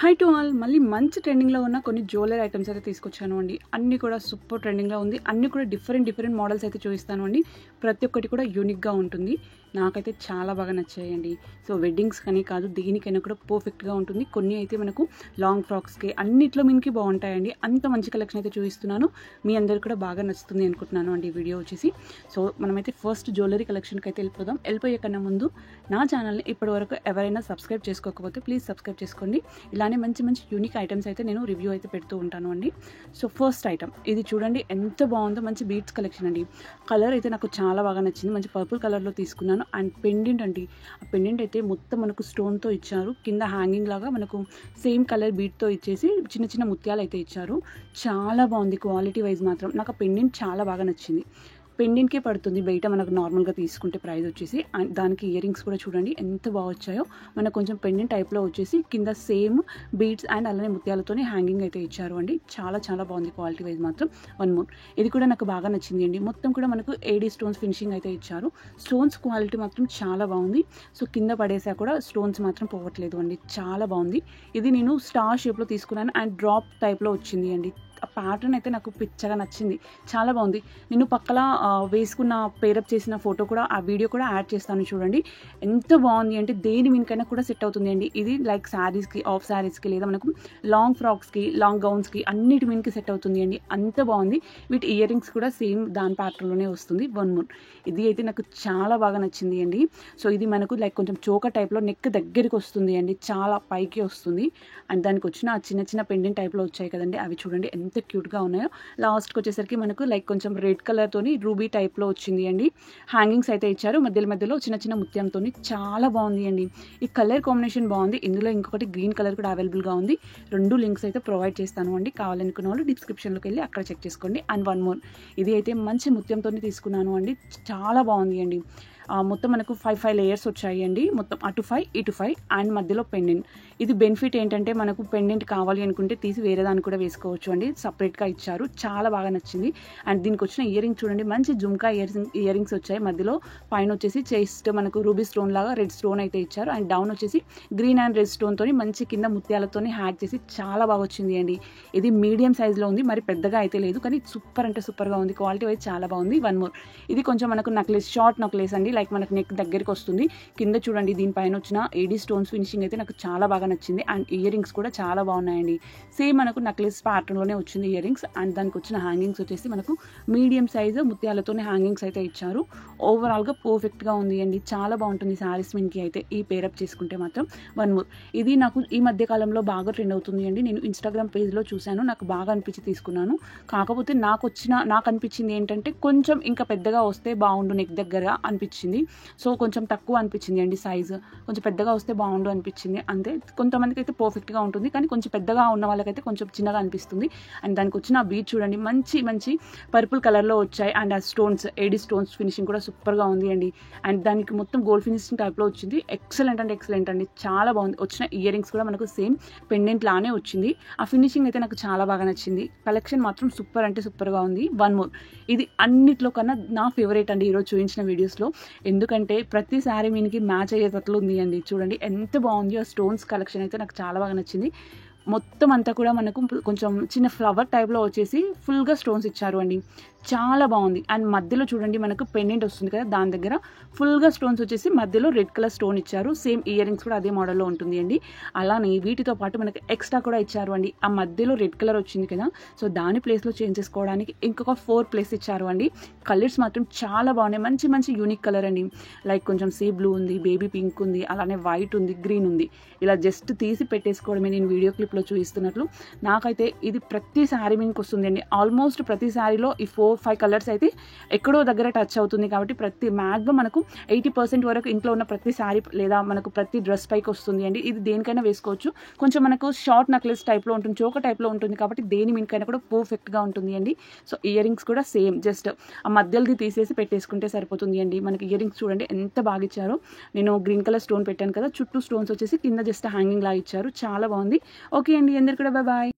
High to all మళ్ళీ మంచి ట్రెండింగ్లో ఉన్న కొన్ని జ్యువెలరీ ఐటమ్స్ అయితే తీసుకొచ్చాను అండి. అన్నీ కూడా సూపర్ ట్రెండింగ్లో ఉంది. అన్నీ కూడా డిఫరెంట్ మోడల్స్ అయితే చూపిస్తాను అండి. ప్రతి ఒక్కటి కూడా యూనిక్గా ఉంటుంది. నాకైతే చాలా బాగా నచ్చాయండి. సో వెడ్డింగ్స్ కానీ కాదు, దేనికైనా కూడా పర్ఫెక్ట్గా ఉంటుంది. కొన్ని అయితే మనకు లాంగ్ ఫ్రాక్స్కి అన్నిట్లో మీనికి బాగుంటాయండి. అంత మంచి కలెక్షన్ అయితే చూపిస్తున్నాను. మీ అందరు కూడా బాగా నచ్చుతుంది అనుకుంటున్నాను అండి వీడియో వచ్చేసి. సో మనమైతే ఫస్ట్ జ్యువెలరీ కలెక్షన్కి అయితే వెళ్ళిపోయే కన్నా ముందు నా ఛానల్ని ఇప్పటివరకు ఎవరైనా సబ్స్క్రైబ్ చేసుకోకపోతే ప్లీజ్ సబ్స్క్రైబ్ చేసుకోండి. ఇలానే మంచి యూనిక్ ఐటమ్స్ అయితే నేను రివ్యూ అయితే పెడుతూ ఉంటాను అండి. సో ఫస్ట్ ఐటమ్ ఇది చూడండి, ఎంత బాగుందో. మంచి బీట్స్ కలెక్షన్ అండి. కలర్ అయితే నాకు చాలా బాగా నచ్చింది. మంచి పర్పుల్ కలర్లో తీసుకున్నాను. అండ్ పెండెంట్ అండి. ఆ పెండెంట్ అయితే మొత్తం మనకు స్టోన్తో ఇచ్చారు. కింద హ్యాంగింగ్ లాగా మనకు సేమ్ కలర్ బీట్తో ఇచ్చేసి చిన్న ముత్యాలు అయితే ఇచ్చారు. చాలా బాగుంది క్వాలిటీ వైజ్ మాత్రం. నాకు ఆ పెండెంట్ చాలా బాగా నచ్చింది. పెండెంట్కే పడుతుంది బయట మనకు నార్మల్గా తీసుకుంటే ప్రైస్ వచ్చేసి. అండ్ దానికి ఇయర్ రింగ్స్ కూడా చూడండి ఎంత బాగా వచ్చాయో. మనకు కొంచెం పెండెంట్ టైప్లో వచ్చేసి కింద సేమ్ బీడ్స్ అండ్ అలానే ముత్యాలతోనే హ్యాంగింగ్ అయితే ఇచ్చారు అండి. చాలా బాగుంది క్వాలిటీ వైజ్ మాత్రం. వన్ మోర్, ఇది కూడా నాకు బాగా నచ్చింది అండి. మొత్తం కూడా మనకు ఏడీ స్టోన్స్ ఫినిషింగ్ అయితే ఇచ్చారు. స్టోన్స్ క్వాలిటీ మాత్రం చాలా బాగుంది. సో కింద పడేసా కూడా స్టోన్స్ మాత్రం పోవట్లేదు అండి. చాలా బాగుంది. ఇది నేను స్టార్ షేప్లో తీసుకున్నాను అండ్ డ్రాప్ టైప్లో వచ్చింది అండి. ఆ ప్యాటర్న్ అయితే నాకు పిచ్చగా నచ్చింది. చాలా బాగుంది. నేను పక్కన వేసుకున్న పేరప్ చేసిన ఫోటో కూడా, ఆ వీడియో కూడా యాడ్ చేస్తాను చూడండి. ఎంత బాగుంది అంటే దేని మీనికైనా కూడా సెట్ అవుతుంది అండి. ఇది లైక్ శారీస్కి, ఆఫ్ శారీస్కి, లేదా మనకు లాంగ్ ఫ్రాక్స్కి, లాంగ్ గౌన్స్కి అన్నిటి మీనికి సెట్ అవుతుంది అండి. అంత బాగుంది. వీటి ఇయర్ రింగ్స్ కూడా సేమ్ దాని ప్యాటర్న్లోనే వస్తుంది. వన్ మోర్, ఇది అయితే నాకు చాలా బాగా నచ్చింది అండి. సో ఇది మనకు లైక్ కొంచెం చోకర్ టైప్లో నెక్ దగ్గరికి వస్తుంది అండి. చాలా పైకి వస్తుంది. అండ్ దానికి వచ్చిన ఆ చిన్న పెండెంట్ టైప్లో వచ్చాయి కదండి, అవి చూడండి ఎంత క్యూట్గా ఉన్నాయో. లాస్ట్కి వచ్చేసరికి మనకు లైక్ కొంచెం రెడ్ కలర్తోని రూబీ టైప్లో వచ్చింది అండి. హ్యాంగింగ్స్ అయితే ఇచ్చారు మధ్యలో చిన్న ముత్యంతో. చాలా బాగుంది అండి. ఈ కలర్ కాంబినేషన్ బాగుంది. ఇందులో ఇంకొకటి గ్రీన్ కలర్ కూడా అవైలబుల్గా ఉంది. 2 లింక్స్ అయితే ప్రొవైడ్ చేస్తాను అండి. కావాలనుకున్న వాళ్ళు డిస్క్రిప్షన్లోకి వెళ్ళి అక్కడ చెక్ చేసుకోండి. అండ్ వన్ మోర్, ఇది అయితే మంచి ముత్యంతో తీసుకున్నాను అండి. చాలా బాగుంది అండి. మొత్తం మనకు 5 లేయర్స్ వచ్చాయి అండి. మొత్తం అటు 5 ఇటు 5 అండ్ మధ్యలో పెండెంట్. ఇది బెనిఫిట్ ఏంటంటే మనకు పెండెంట్ కావాలి అనుకుంటే తీసి వేరే దాన్ని కూడా వేసుకోవచ్చు అండి. సపరేట్గా ఇచ్చారు. చాలా బాగా నచ్చింది. అండ్ దీనికి వచ్చిన ఇయర్ రింగ్ చూడండి, మంచి జుమ్కా ఇయర్ రింగ్స్ వచ్చాయి. మధ్యలో పైన వచ్చేసి చెస్ట్ మనకు రూబీ స్టోన్ లాగా రెడ్ స్టోన్ అయితే ఇచ్చారు. అండ్ డౌన్ వచ్చేసి గ్రీన్ అండ్ రెడ్ స్టోన్తో మంచి కింద ముత్యాలతోని హ్యాక్ చేసి చాలా బాగా వచ్చింది అండి. ఇది మీడియం సైజ్లో ఉంది, మరి పెద్దగా అయితే లేదు, కానీ సూపర్ అంటే సూపర్గా ఉంది. క్వాలిటీ వైజ్ చాలా బాగుంది. వన్ మోర్, ఇది కొంచెం మనకు నెక్లెస్, షార్ట్ నెక్లెస్ అండి. లైక్ మనకు నెక్ దగ్గరికి వస్తుంది. కింద చూడండి దీనిపైన వచ్చిన ఏడీ స్టోన్స్ ఫినిషింగ్ అయితే నాకు చాలా బాగా నచ్చింది. అండ్ ఇయర్ రింగ్స్ కూడా చాలా బాగున్నాయండి. సేమ్ మనకు నెక్లెస్ ప్యాటర్న్లోనే వచ్చింది ఇయర్ రింగ్స్. అండ్ దానికి వచ్చిన హ్యాంగింగ్స్ వచ్చేసి మనకు మీడియం సైజు ముత్యాలతోనే హ్యాంగింగ్స్ అయితే ఇచ్చారు. ఓవరాల్గా పర్ఫెక్ట్గా ఉంది అండి. చాలా బాగుంటుంది శారీస్ మీన్కి అయితే ఈ పేరప్ చేసుకుంటే మాత్రం. వన్ మోర్, ఇది నాకు ఈ మధ్య కాలంలో బాగా ట్రెండ్ అవుతుంది అండి. నేను ఇన్స్టాగ్రామ్ పేజ్లో చూశాను, నాకు బాగా అనిపించి తీసుకున్నాను. కాకపోతే నాకు అనిపించింది ఏంటంటే కొంచెం ఇంకా పెద్దగా వస్తే బాగుండు నెక్ దగ్గర అనిపించింది. సో కొంచెం తక్కువ అనిపించింది అండి సైజు. కొంచెం పెద్దగా వస్తే బాగుండు అనిపించింది అంతే. కొంతమందికి అయితే పర్ఫెక్ట్గా ఉంటుంది, కానీ కొంచెం పెద్దగా ఉన్న వాళ్ళకైతే కొంచెం చిన్నగా అనిపిస్తుంది. అండ్ దానికి వచ్చిన బీట్ చూడండి, మంచి పర్పుల్ కలర్లో వచ్చాయి. అండ్ ఆ స్టోన్స్, ఏడీ స్టోన్స్ ఫినిషింగ్ కూడా సూపర్గా ఉంది అండి. అండ్ దానికి మొత్తం గోల్డ్ ఫినిషింగ్ టైప్లో వచ్చింది. ఎక్సలెంట్ అండి. చాలా బాగుంది. వచ్చిన ఇయర్ రింగ్స్ కూడా మనకు సేమ్ పెండెంట్ లానే వచ్చింది. ఆ ఫినిషింగ్ అయితే నాకు చాలా బాగా నచ్చింది. కలెక్షన్ మాత్రం సూపర్ అంటే సూపర్గా ఉంది. వన్ మోర్, ఇది అన్నిట్లో కన్నా నా ఫేవరెట్ అండి ఈరోజు చూపించిన వీడియోస్లో. ఎందుకంటే ప్రతి శారీ మీనికి మ్యాచ్ అయ్యేటట్లు ఉంది అండి. చూడండి ఎంత బాగుంది. ఆ స్టోన్స్ కలెక్షన్ అయితే నాకు చాలా బాగా నచ్చింది. మొత్తం అంతా కూడా మనకు కొంచెం చిన్న ఫ్లవర్ టైప్లో వచ్చేసి ఫుల్గా స్టోన్స్ ఇచ్చారు అండి. చాలా బాగుంది. అండ్ మధ్యలో చూడండి మనకు పెండెంట్ వస్తుంది కదా, దాని దగ్గర ఫుల్గా స్టోన్స్ వచ్చేసి మధ్యలో రెడ్ కలర్ స్టోన్ ఇచ్చారు. సేమ్ ఇయర్ రింగ్స్ కూడా అదే మోడల్లో ఉంటుంది అండి. అలానే వీటితో పాటు మనకి ఎక్స్ట్రా కూడా ఇచ్చారు అండి. ఆ మధ్యలో రెడ్ కలర్ వచ్చింది కదా, సో దాని ప్లేస్లో చేంజ్ చేసుకోవడానికి ఇంకొక 4 ప్లేస్ ఇచ్చారు అండి. కలర్స్ మాత్రం చాలా బాగున్నాయి. మంచి యూనిక్ కలర్ అండి. లైక్ కొంచెం సీ బ్లూ ఉంది, బేబీ పింక్ ఉంది, అలానే వైట్ ఉంది, గ్రీన్ ఉంది. ఇలా జస్ట్ తీసి పెట్టేసుకోవడమే. నేను వీడియో క్లిప్లో చూపిస్తున్నట్లు నాకైతే ఇది ప్రతి శారీ మీదకి వస్తుంది అండి. ఆల్మోస్ట్ ప్రతి శారీలో ఈ 4-5 కలర్స్ అయితే ఎక్కడో దగ్గర టచ్ అవుతుంది. కాబట్టి మ్యాక్సిమం మనకు 80% వరకు ఇంట్లో ఉన్న ప్రతి శారీ లేదా మనకు ప్రతి డ్రెస్ పైకి వస్తుంది అండి. ఇది దేనికైనా వేసుకోవచ్చు. కొంచెం మనకు షార్ట్ నెక్లెస్ టైప్లో ఉంటుంది, చోక టైప్లో ఉంటుంది, కాబట్టి దేని మీనికైనా కూడా పర్ఫెక్ట్గా ఉంటుంది అండి. సో ఇయర్ రింగ్స్ కూడా సేమ్, జస్ట్ ఆ మధ్యలోది తీసేసి పెట్టేసుకుంటే సరిపోతుంది అండి. మనకి ఇయర్ రింగ్స్ చూడండి ఎంత బాగా ఇచ్చారో. నేను గ్రీన్ కలర్ స్టోన్ పెట్టాను కదా, చుట్టూ స్టోన్స్ వచ్చేసి కింద జస్ట్ హ్యాంగింగ్ లాగా ఇచ్చారు. చాలా బాగుంది. ఓకే అండి, అందరు కూడా బాయ్.